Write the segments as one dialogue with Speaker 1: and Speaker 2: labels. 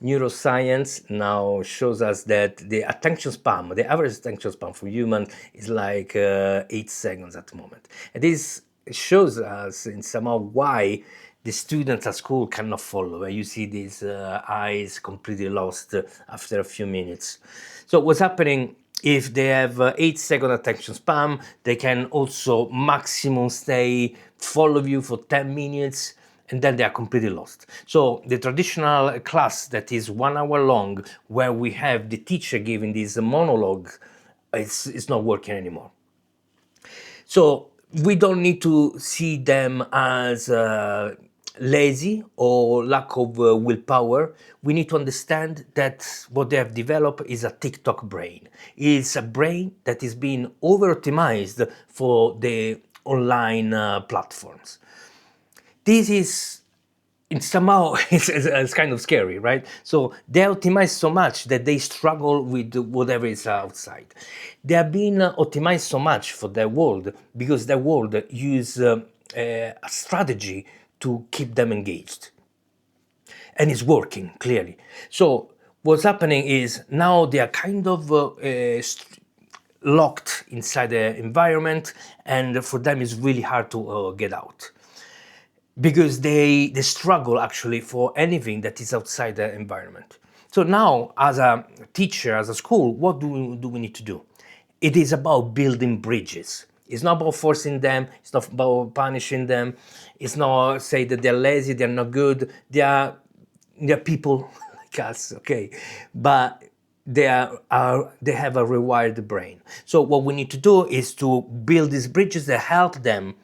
Speaker 1: Neuroscience now shows us that the average attention span for humans is like 8 seconds at the moment. And this shows us in somehow why the students at school cannot follow. And you see these eyes completely lost after a few minutes. So what's happening? If they have 8 second attention span, they can also maximum stay follow you for 10 minutes, and then they are completely lost. So the traditional class that is 1 hour long, where we have the teacher giving this monologue, it's not working anymore. So we don't need to see them as lazy or lack of willpower. We need to understand that what they have developed is a TikTok brain. It's a brain that is being over-optimized for the online platforms. This is somehow it's kind of scary, right? So they optimize so much that they struggle with whatever is outside. They are being optimized so much for their world because their world use a strategy to keep them engaged, and it's working clearly. So what's happening is now they are kind of locked inside the environment, and for them it's really hard to get out, because they struggle actually for anything that is outside the environment. So now, as a teacher, as a school, what do we need to do? It is about building bridges. It's not about forcing them. It's not about punishing them. It's not say that they're lazy, they're not good. They're people like us, okay? But they have a rewired brain. So what we need to do is to build these bridges that help them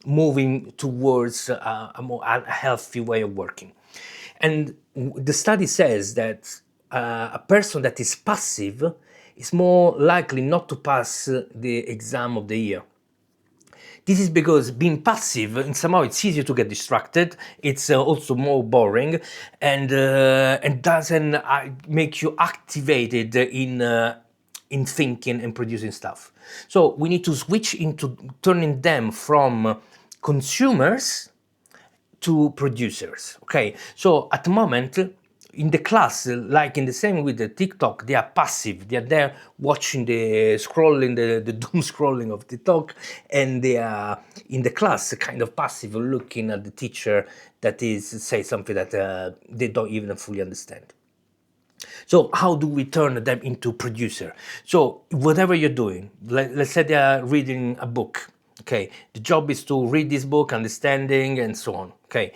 Speaker 1: moving towards a more healthy way of working. And the study says that a person that is passive is more likely not to pass the exam of the year. This is because being passive, and somehow it's easier to get distracted. It's also more boring, and doesn't make you activated in thinking and producing stuff. So we need to switch into turning them from consumers to producers. Okay, so at the moment in the class, like in the same with the TikTok, they are passive. They are there watching the scrolling, the doom scrolling of TikTok, and they are in the class kind of passive, looking at the teacher that is say something that they don't even fully understand. So how do we turn them into producer? So whatever you're doing, let's say they are reading a book. Okay, the job is to read this book, understanding, and so on. Okay,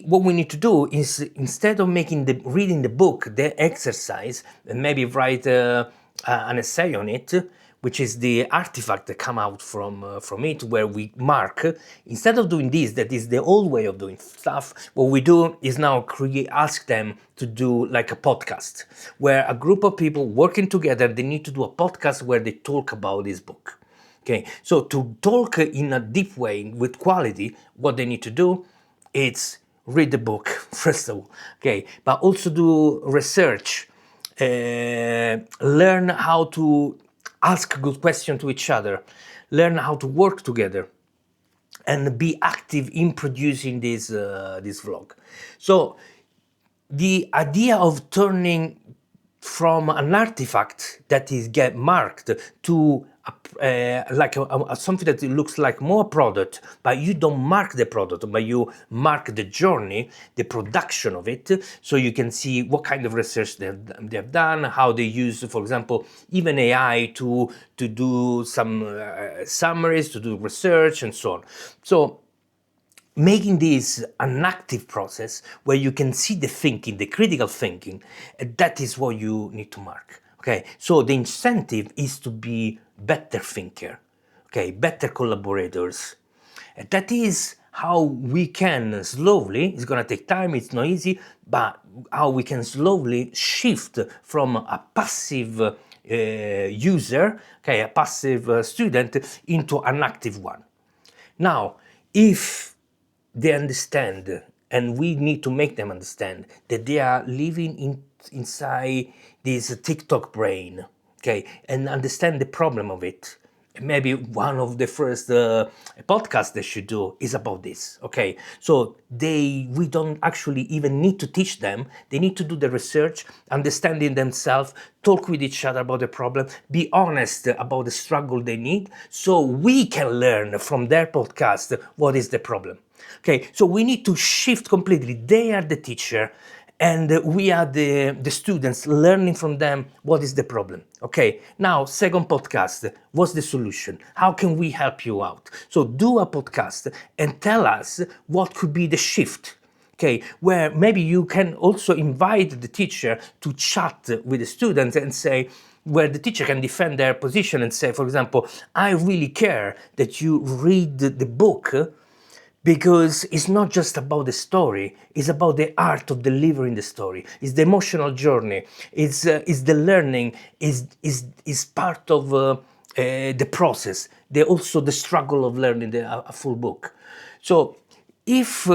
Speaker 1: what we need to do is, instead of making the reading the book the exercise, and maybe write an essay on it, which is the artifact that come out from it, where we mark. Instead of doing this, that is the old way of doing stuff, what we do is now ask them to do like a podcast, where a group of people working together, they need to do a podcast where they talk about this book. Okay, so to talk in a deep way with quality, what they need to do is read the book first of all, okay, but also do research, learn how to ask good questions to each other, learn how to work together, and be active in producing this vlog. So the idea of turning from an artifact that is get marked to something that looks like more product, but you don't mark the product, but you mark the journey, the production of it, so you can see what kind of research they've done, how they use, for example, even AI to do some summaries, to do research, and so on. So making this an active process where you can see the thinking, the critical thinking, that is what you need to mark. Okay, so the incentive is to be better thinker, okay, better collaborators. And that is how we can slowly, it's gonna take time, it's not easy, but how we can slowly shift from a passive user, okay, a passive student, into an active one. Now, if they understand, and we need to make them understand that they are living inside this TikTok brain, okay, and understand the problem of it, maybe one of the first podcasts they should do is about this. Okay, so we don't actually even need to teach them. They need to do the research, understanding themselves, talk with each other about the problem, be honest about the struggle they need, so we can learn from their podcast what is the problem. Okay, so we need to shift completely. They are the teacher, and we are the students learning from them what is the problem. Okay, now second podcast, what's the solution? How can we help you out? So do a podcast and tell us what could be the shift. Okay, where maybe you can also invite the teacher to chat with the students and say, where the teacher can defend their position and say, for example, I really care that you read the book, because it's not just about the story, it's about the art of delivering the story, it's the emotional journey, it's the learning, is part of the process, also the struggle of learning a full book. So if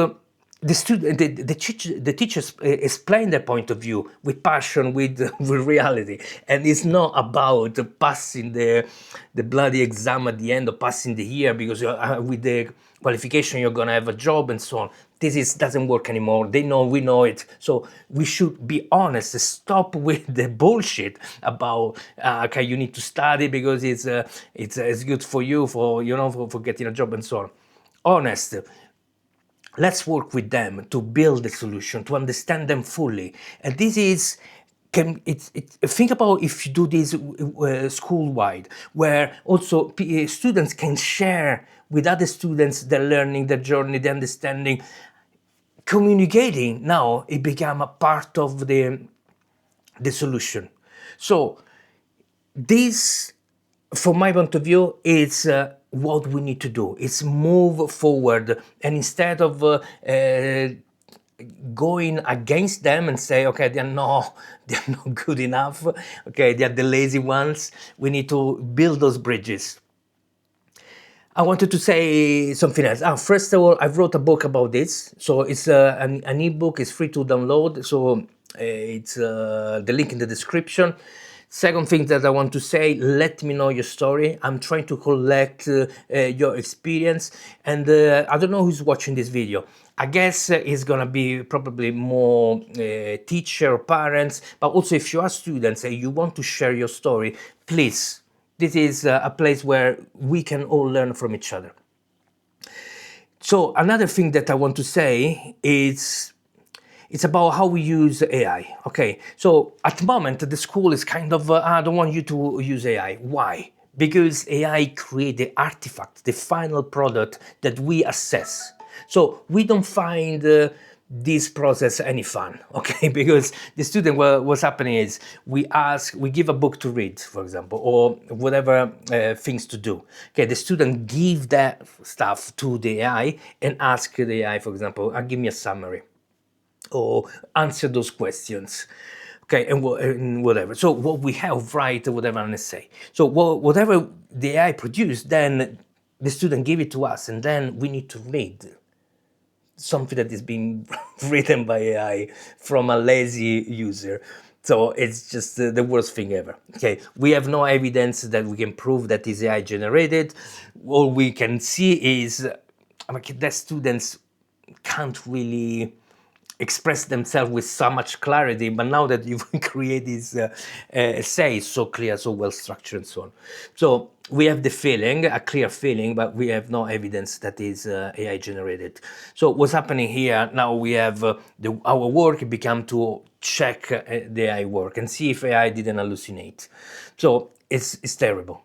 Speaker 1: the student, the teachers explain their point of view with passion, with, with reality, and it's not about passing the bloody exam at the end or passing the year because with the qualification you're gonna have a job and so on. Doesn't work anymore. They know, we know it. So we should be honest. Stop with the bullshit about okay, you need to study because it's good for you, for for getting a job and so on. Honest. Let's work with them to build a solution, to understand them fully. And this is, think about if you do this school-wide, where also students can share with other students their learning, their journey, their understanding. Communicating now, it become a part of the solution. So this, from my point of view, is what we need to do. It's move forward, and instead of going against them and say, okay, they're not good enough, okay, they're the lazy ones, we need to build those bridges. I wanted to say something else. First of all, I wrote a book about this. So it's an ebook, it's free to download. So it's the link in the description. Second thing that I want to say, let me know your story. I'm trying to collect your experience. And I don't know who's watching this video. I guess it's gonna be probably more teacher or parents, but also if you are students and you want to share your story, please, this is a place where we can all learn from each other. So another thing that I want to say is it's about how we use AI. Okay, so at the moment the school is kind of I don't want you to use AI. Why? Because AI create the artifact, the final product that we assess. So we don't find this process any fun, okay? Because the student, what's happening is we give a book to read, for example, or whatever things to do. Okay, the student give that stuff to the AI and ask the AI, for example, give me a summary or answer those questions. Okay, and whatever. So what we have, write whatever an essay. So whatever the AI produce, then the student give it to us, and then we need to read something that is being written by AI from a lazy user. So it's just the worst thing ever. Okay, we have no evidence that we can prove that is AI generated. All we can see is that students can't really express themselves with so much clarity, but now that you've created this essay, so clear, so well structured and so on. So we have the feeling, a clear feeling, but we have no evidence that is AI generated. So what's happening here now, we have our work become to check the AI work and see if AI didn't hallucinate. So it's terrible.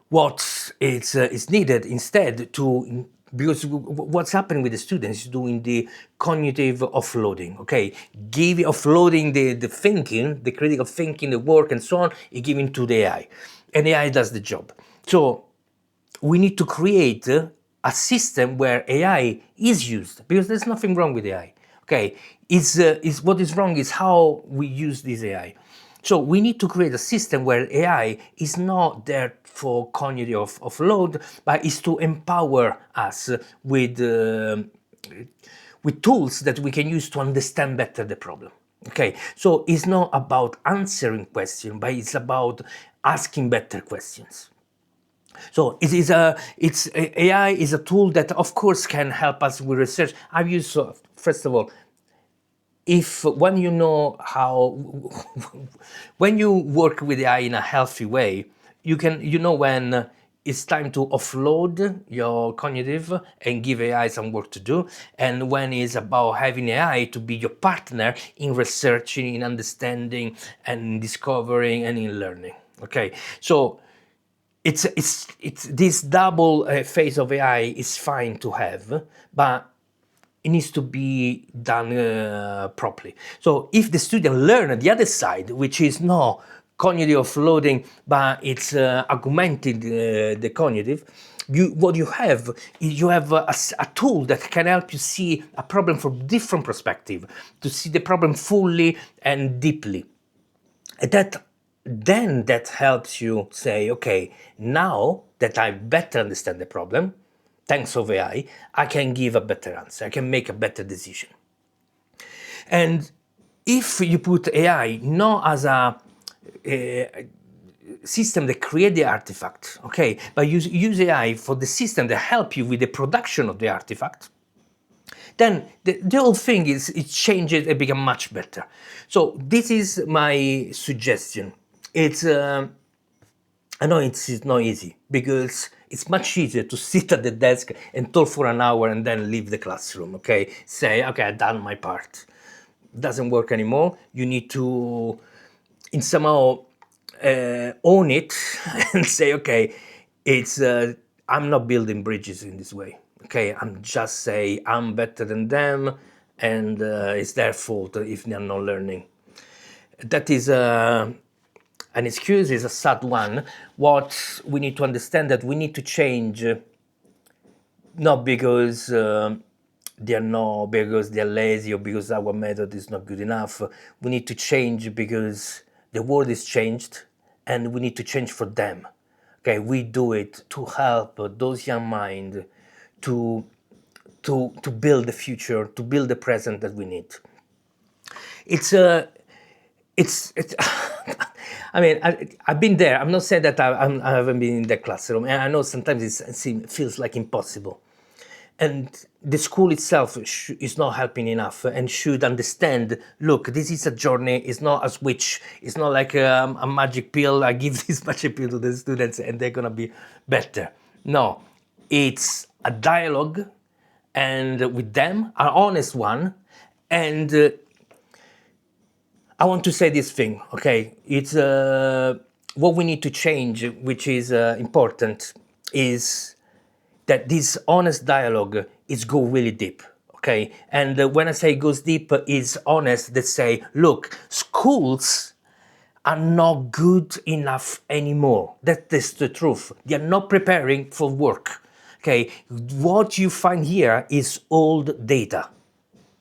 Speaker 1: What is needed instead to, because what's happening with the students is doing the cognitive offloading, okay? Offloading the thinking, the critical thinking, the work and so on, is given to the AI. And AI does the job. So we need to create a system where AI is used, because there's nothing wrong with AI, okay? What is wrong is how we use this AI. So we need to create a system where AI is not there for cognitive offload, but is to empower us with tools that we can use to understand better the problem. Okay, so it's not about answering questions, but it's about asking better questions. So it is a, it's AI is a tool that of course can help us with research. I've used, so first of all, if when you know how, when you work with AI in a healthy way, you know when it's time to offload your cognitive and give AI some work to do, and when it's about having AI to be your partner in researching, in understanding, and discovering, and in learning. Okay, so it's this double phase of AI is fine to have, but it needs to be done properly. So if the student learn the other side, which is no cognitive offloading, but it's augmented the cognitive, what you have is you have a tool that can help you see a problem from different perspective, to see the problem fully and deeply. And that helps you say, okay, now that I better understand the problem, thanks to AI, I can give a better answer. I can make a better decision. And if you put AI not as a system that create the artifact, okay, but use AI for the system that help you with the production of the artifact, then the whole thing is, it changes and become much better. So this is my suggestion. It's I know it's not easy, because it's much easier to sit at the desk and talk for an hour and then leave the classroom, okay? Say, okay, I've done my part. Doesn't work anymore. You need to, in somehow, own it and say, okay, it's I'm not building bridges in this way. Okay, I'm just say I'm better than them, and it's their fault if they're not learning. That is an excuse, is a sad one. What we need to understand, that we need to change, not because because they're lazy or because our method is not good enough. We need to change because the world is changed, and we need to change for them. Okay, we do it to help those young minds to to build the future, to build the present that we need. It's it's I mean, I've been there. I'm not saying that I haven't been in the classroom, and I know sometimes it feels like impossible. And the school itself is not helping enough, and should understand, look, this is a journey, it's not a switch, it's not like a magic pill. I give this magic pill to the students and they're gonna be better. No, it's a dialogue, and with them, an honest one. And I want to say this thing, okay? It's what we need to change, which is important, is that this honest dialogue is go really deep, okay? And when I say goes deep, is honest, that say, look, schools are not good enough anymore. That is the truth. They are not preparing for work, okay? What you find here is old data.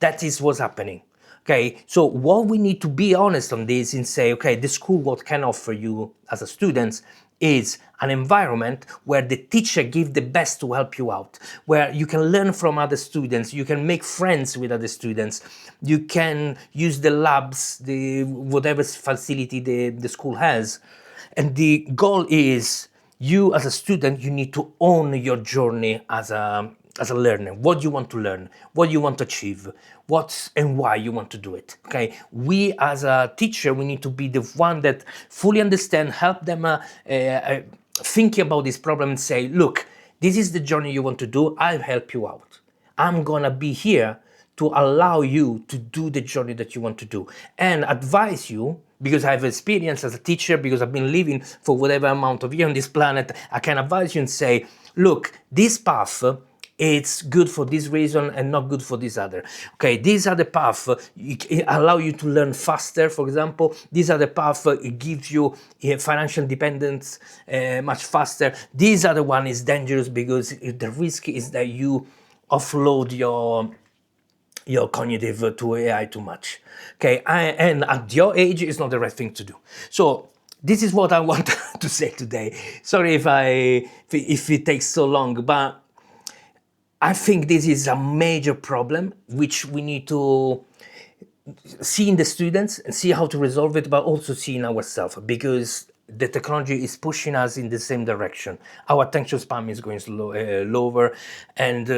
Speaker 1: That is what's happening. Okay, so what we need to be honest on this and say, okay, the school, what can offer you as a student is an environment where the teacher gives the best to help you out, where you can learn from other students, you can make friends with other students, you can use the labs, the whatever facility the school has. And the goal is, you as a student, you need to own your journey as a learner. What you want to learn, what you want to achieve, what and why you want to do it. Okay, we as a teacher, we need to be the one that fully understand, help them thinking about this problem and say, look, this is the journey you want to do, I'll help you out. I'm gonna be here to allow you to do the journey that you want to do, and advise you, because I have experience as a teacher, because I've been living for whatever amount of years on this planet. I can advise you and say, look, this path, it's good for this reason and not good for this other. Okay, these are the path allow you to learn faster, for example. These are the path it gives you financial independence much faster. These are the one is dangerous, because the risk is that you offload your cognitive to AI too much. Okay, and at your age, it's not the right thing to do. So this is what I want to say today. Sorry if it takes so long, but I think this is a major problem which we need to see in the students and see how to resolve it, but also see in ourselves, because the technology is pushing us in the same direction. Our attention span is going lower, and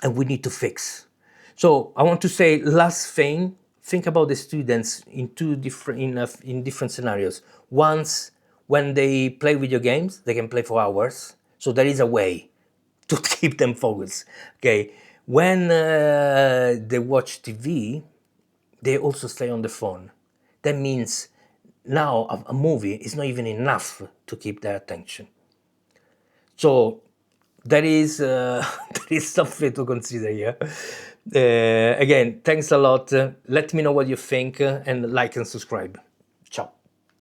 Speaker 1: we need to fix. So I want to say last thing, think about the students in in different scenarios. Once, when they play video games, they can play for hours. So there is a way to keep them focused. Okay. When they watch TV, they also stay on the phone. That means now a movie is not even enough to keep their attention. So that is that is something to consider here. Again, thanks a lot. Let me know what you think, and like and subscribe. Ciao.